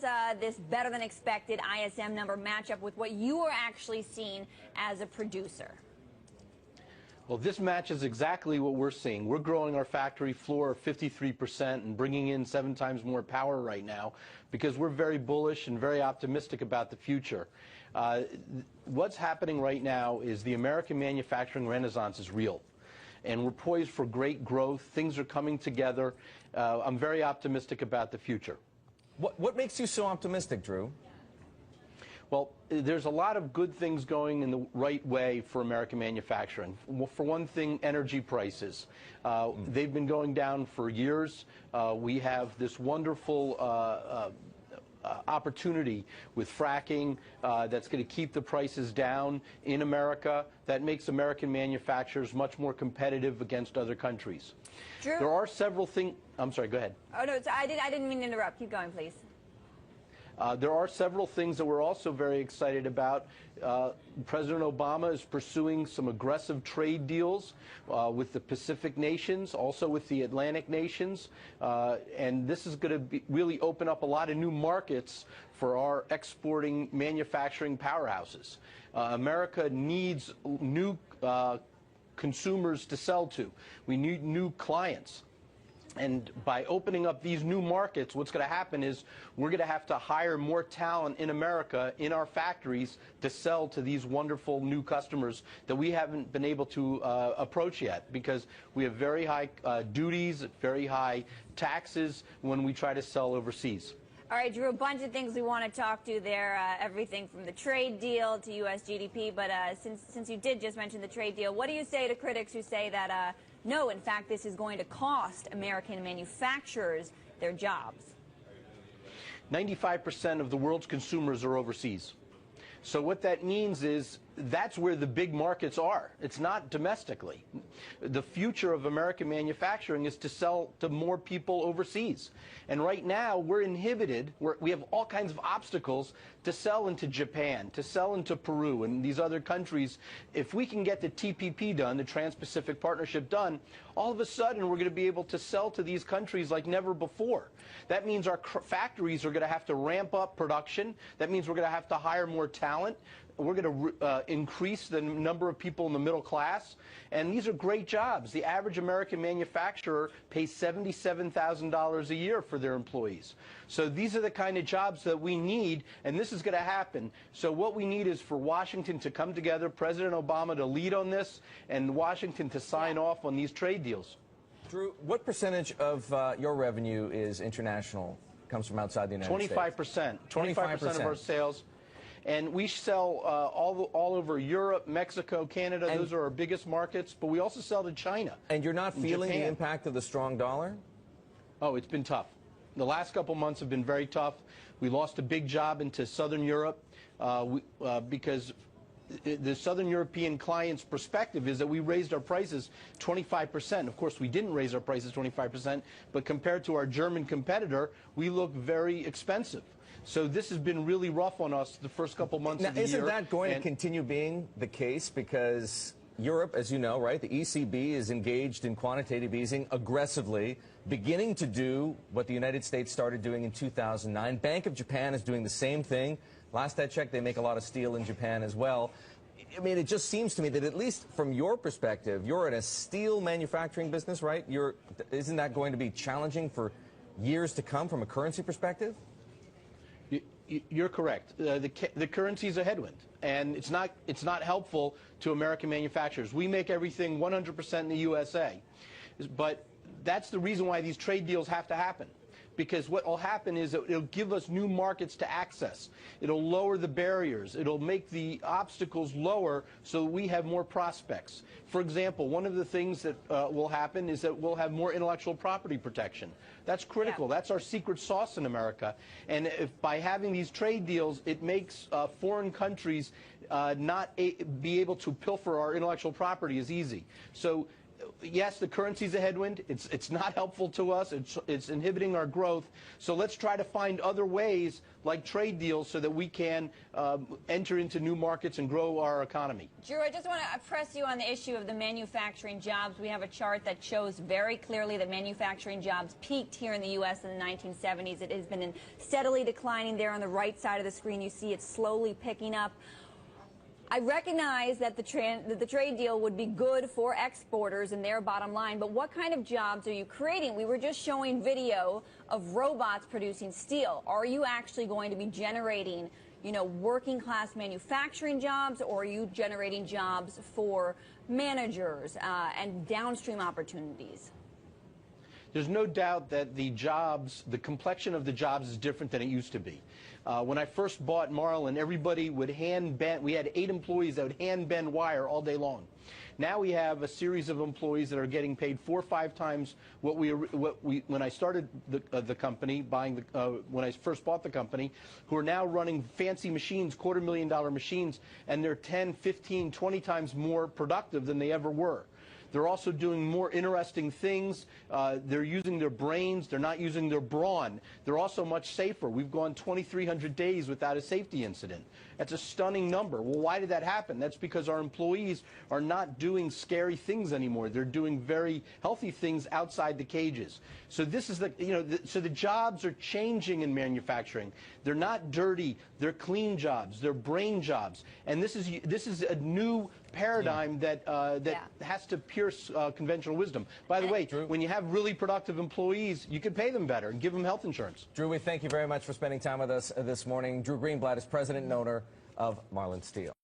does this better-than-expected ISM number match up with what you are actually seeing as a producer? Well, this matches exactly what we're seeing. We're growing our factory floor 53% and bringing in 7 times more power right now because we're very bullish and very optimistic about the future. What's happening right now is the American manufacturing renaissance is real. And we're poised for great growth. Things are coming together. I'm very optimistic about the future. What makes you so optimistic, Drew? Well, there's a lot of good things going in the right way for American manufacturing. For one thing, energy prices. They've been going down for years. We have this wonderful opportunity with fracking that's going to keep the prices down in America. That makes American manufacturers much more competitive against other countries. Drew? There are several things. I'm sorry, go ahead. Oh, no, I didn't mean to interrupt. Keep going, please. There are several things that we're also very excited about. President Obama is pursuing some aggressive trade deals with the Pacific nations, also with the Atlantic nations, and this is going to really open up a lot of new markets for our exporting manufacturing powerhouses. America needs new consumers to sell to. We need new clients. And by opening up these new markets, what's going to happen is we're going to have to hire more talent in America in our factories to sell to these wonderful new customers that we haven't been able to approach yet because we have very high duties, very high taxes when we try to sell overseas. All right, Drew, a bunch of things we want to talk to there, everything from the trade deal to U.S. GDP. But since you did just mention the trade deal, what do you say to critics who say that, no, in fact, this is going to cost American manufacturers their jobs? 95% of the world's consumers are overseas. So what that means is that's where the big markets are. It's not domestically. The future of American manufacturing is to sell to more people overseas. And right now, we're inhibited. We have all kinds of obstacles to sell into Japan, to sell into Peru and these other countries. If we can get the TPP done, the Trans-Pacific Partnership done, all of a sudden we're going to be able to sell to these countries like never before. That means our factories are going to have to ramp up production. That means we're going to have to hire more talent. We're going to increase the number of people in the middle class. And these are great jobs. The average American manufacturer pays $77,000 a year for their employees. So these are the kind of jobs that we need, and this is going to happen. So what we need is for Washington to come together, President Obama to lead on this, and Washington to sign off on these trade deals. Drew, what percentage of your revenue is international, comes from outside the United States? 25%. 25% of our sales. And we sell all over Europe, Mexico, Canada. Those are our biggest markets. But we also sell to China. And you're not feeling the impact of the strong dollar? Oh, it's been tough. The last couple months have been very tough. We lost a big job into Southern Europe because the Southern European client's perspective is that we raised our prices 25%. Of course, we didn't raise our prices 25%, but compared to our German competitor, we look very expensive. So this has been really rough on us the first couple months of the year. Isn't that going to continue being the case? Because Europe, as you know, right, the ECB is engaged in quantitative easing aggressively, beginning to do what the United States started doing in 2009. Bank of Japan is doing the same thing. Last I checked, they make a lot of steel in Japan as well. I mean, it just seems to me that at least from your perspective, you're in a steel manufacturing business, right? Isn't that going to be challenging for years to come from a currency perspective? You're correct. The currency is a headwind, and it's not helpful to American manufacturers. We make everything 100% in the USA, but that's the reason why these trade deals have to happen. Because what will happen is it'll give us new markets to access. It'll lower the barriers. It'll make the obstacles lower so we have more prospects. For example, one of the things that will happen is that we'll have more intellectual property protection. That's critical. That's our secret sauce in America. And if by having these trade deals, it makes foreign countries not be able to pilfer our intellectual property as easy. So yes, the currency's a headwind. It's not helpful to us. It's inhibiting our growth. So let's try to find other ways, like trade deals, so that we can enter into new markets and grow our economy. Drew, I just want to press you on the issue of the manufacturing jobs. We have a chart that shows very clearly that manufacturing jobs peaked here in the U.S. in the 1970s. It has been steadily declining there on the right side of the screen. You see it slowly picking up. I recognize that the trade deal would be good for exporters and their bottom line, but what kind of jobs are you creating? We were just showing video of robots producing steel. Are you actually going to be generating, you know, working class manufacturing jobs, or are you generating jobs for managers and downstream opportunities? There's no doubt that the complexion of the jobs is different than it used to be. When I first bought Marlin, everybody would hand bend. We had 8 employees that would hand bend wire all day long. Now we have a series of employees that are getting paid 4 or 5 times what we when I started the company, when I first bought the company, who are now running fancy machines, $250,000 machines, and they're 10, 15, 20 times more productive than they ever were. They're also doing more interesting things. They're using their brains. They're not using their brawn. They're also much safer. We've gone 2,300 days without a safety incident. That's a stunning number. Well, why did that happen? That's because our employees are not doing scary things anymore. They're doing very healthy things outside the cages. So this is so the jobs are changing in manufacturing. They're not dirty. They're clean jobs. They're brain jobs. And this is a new paradigm that has to pierce conventional wisdom. By the way, Drew, when you have really productive employees, you can pay them better and give them health insurance. Drew, we thank you very much for spending time with us this morning. Drew Greenblatt is president and owner of Marlin Steel.